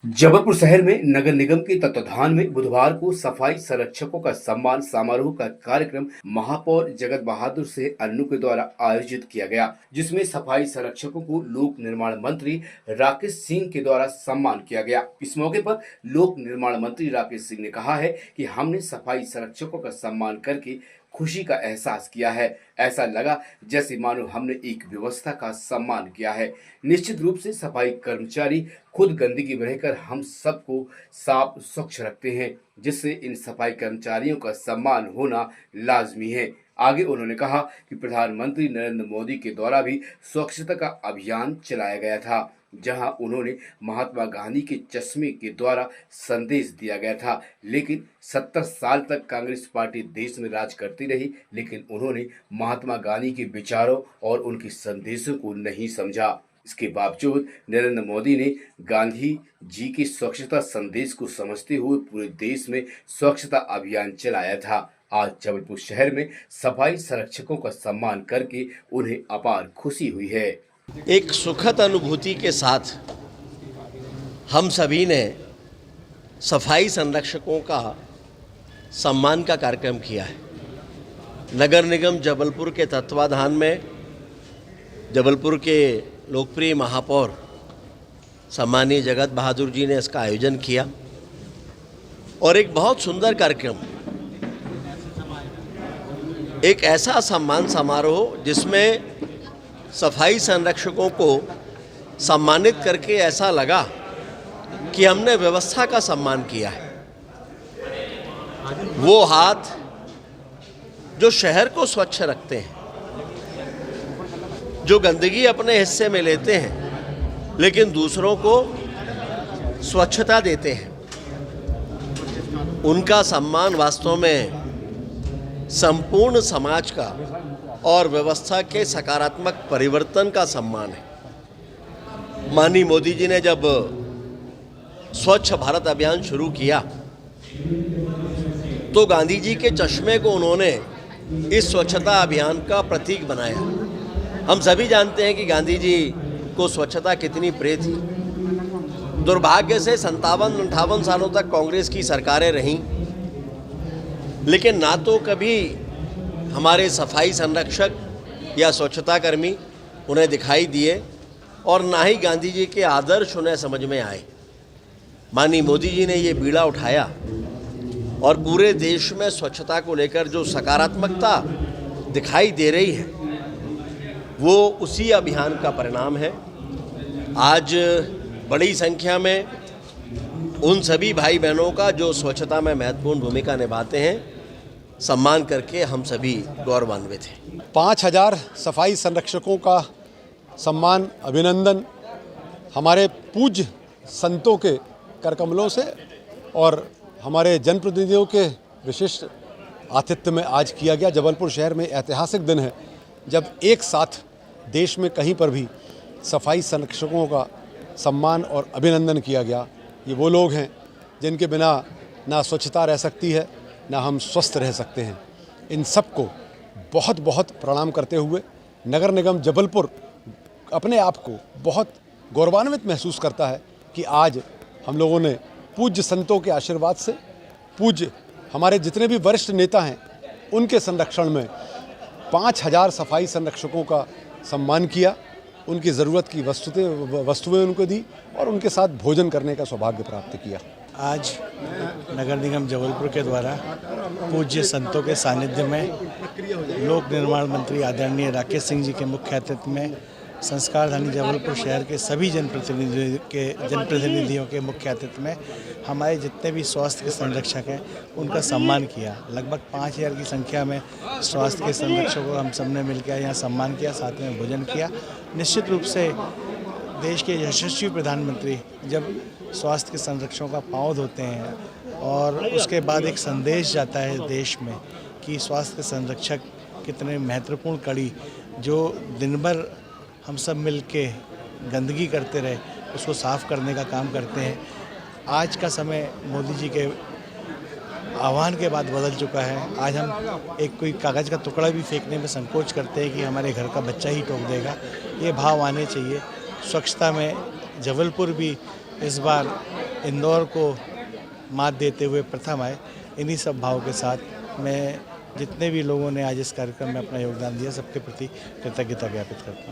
जबलपुर शहर में नगर निगम के तत्वाधान में बुधवार को सफाई संरक्षकों का सम्मान समारोह का कार्यक्रम महापौर जगत बहादुर से अन्नू के द्वारा आयोजित किया गया, जिसमें सफाई संरक्षकों को लोक निर्माण मंत्री राकेश सिंह के द्वारा सम्मान किया गया। इस मौके पर लोक निर्माण मंत्री राकेश सिंह ने कहा है कि हमने सफाई संरक्षकों का सम्मान करके खुशी का एहसास किया है। ऐसा लगा जैसे मानो हमने एक व्यवस्था का सम्मान किया है। निश्चित रूप से सफाई कर्मचारी खुद गंदगी में रहकर हम सबको साफ स्वच्छ रखते हैं, जिससे इन सफाई कर्मचारियों का सम्मान होना लाजमी है। आगे उन्होंने कहा कि प्रधानमंत्री नरेंद्र मोदी के द्वारा भी स्वच्छता का अभियान चलाया गया था, जहां उन्होंने महात्मा गांधी के चश्मे के द्वारा संदेश दिया गया था। लेकिन 70 साल तक कांग्रेस पार्टी देश में राज करती रही, लेकिन उन्होंने महात्मा गांधी के विचारों और उनके संदेशों को नहीं समझा। इसके बावजूद नरेंद्र मोदी ने गांधी जी के स्वच्छता संदेश को समझते हुए पूरे देश में स्वच्छता अभियान चलाया था। आज जबलपुर शहर में सफाई संरक्षकों का सम्मान करके उन्हें अपार खुशी हुई है। एक सुखद अनुभूति के साथ हम सभी ने सफाई संरक्षकों का सम्मान का कार्यक्रम किया है। नगर निगम जबलपुर के तत्वाधान में जबलपुर के लोकप्रिय महापौर सम्मानीय जगत बहादुर जी ने इसका आयोजन किया और एक बहुत सुंदर कार्यक्रम, एक ऐसा सम्मान समारोह जिसमें सफाई संरक्षकों को सम्मानित करके ऐसा लगा कि हमने व्यवस्था का सम्मान किया है। वो हाथ जो शहर को स्वच्छ रखते हैं, जो गंदगी अपने हिस्से में लेते हैं लेकिन दूसरों को स्वच्छता देते हैं, उनका सम्मान वास्तव में संपूर्ण समाज का और व्यवस्था के सकारात्मक परिवर्तन का सम्मान है। माननीय मोदी जी ने जब स्वच्छ भारत अभियान शुरू किया तो गांधी जी के चश्मे को उन्होंने इस स्वच्छता अभियान का प्रतीक बनाया। हम सभी जानते हैं कि गांधी जी को स्वच्छता कितनी प्रिय थी। दुर्भाग्य से 57-58 सालों तक कांग्रेस की सरकारें रहीं, लेकिन ना तो कभी हमारे सफाई संरक्षक या स्वच्छता कर्मी उन्हें दिखाई दिए और ना ही गांधी जी के आदर्श उन्हें समझ में आए। माननीय मोदी जी ने ये बीड़ा उठाया और पूरे देश में स्वच्छता को लेकर जो सकारात्मकता दिखाई दे रही है वो उसी अभियान का परिणाम है। आज बड़ी संख्या में उन सभी भाई बहनों का जो स्वच्छता में महत्वपूर्ण भूमिका निभाते हैं सम्मान करके हम सभी गौरवान्वित हैं। 5000 सफाई संरक्षकों का सम्मान, अभिनंदन हमारे पूज्य संतों के करकमलों से और हमारे जनप्रतिनिधियों के विशिष्ट आतिथ्य में आज किया गया। जबलपुर शहर में ऐतिहासिक दिन है जब एक साथ देश में कहीं पर भी सफाई संरक्षकों का सम्मान और अभिनंदन किया गया। ये वो लोग हैं जिनके बिना ना स्वच्छता रह सकती है, ना हम स्वस्थ रह सकते हैं। इन सबको बहुत बहुत प्रणाम करते हुए नगर निगम जबलपुर अपने आप को बहुत गौरवान्वित महसूस करता है कि आज हम लोगों ने पूज्य संतों के आशीर्वाद से, पूज्य हमारे जितने भी वरिष्ठ नेता हैं उनके संरक्षण में 5000 सफाई संरक्षकों का सम्मान किया, उनकी ज़रूरत की वस्तुएं उनको दी और उनके साथ भोजन करने का सौभाग्य प्राप्त किया। आज नगर निगम जबलपुर के द्वारा पूज्य संतों के सानिध्य में लोक निर्माण मंत्री आदरणीय राकेश सिंह जी के मुख्य अतिथि में संस्कारधानी जबलपुर शहर के सभी जनप्रतिनिधियों के मुख्य अतिथि में हमारे जितने भी स्वास्थ्य के संरक्षक हैं उनका सम्मान किया। लगभग 5000 की संख्या में स्वास्थ्य के संरक्षकों को हम सबने मिलकर यहाँ सम्मान किया, साथ में भोजन किया। निश्चित रूप से देश के यशस्वी प्रधानमंत्री जब स्वास्थ्य के संरक्षकों का पांव धोते हैं और उसके बाद एक संदेश जाता है देश में कि स्वास्थ्य के संरक्षक कितने महत्वपूर्ण कड़ी जो दिन भर हम सब मिल के गंदगी करते रहे उसको साफ़ करने का काम करते हैं। आज का समय मोदी जी के आह्वान के बाद बदल चुका है। आज हम एक कोई कागज़ का टुकड़ा भी फेंकने में संकोच करते हैं कि हमारे घर का बच्चा ही टोक देगा। ये भाव आने चाहिए। स्वच्छता में जबलपुर भी इस बार इंदौर को मात देते हुए प्रथम आए। इन्हीं सब भाव के साथ मैं जितने भी लोगों ने आज इस कार्यक्रम में अपना योगदान दिया सबके प्रति कृतज्ञता ज्ञापित करता हूँ।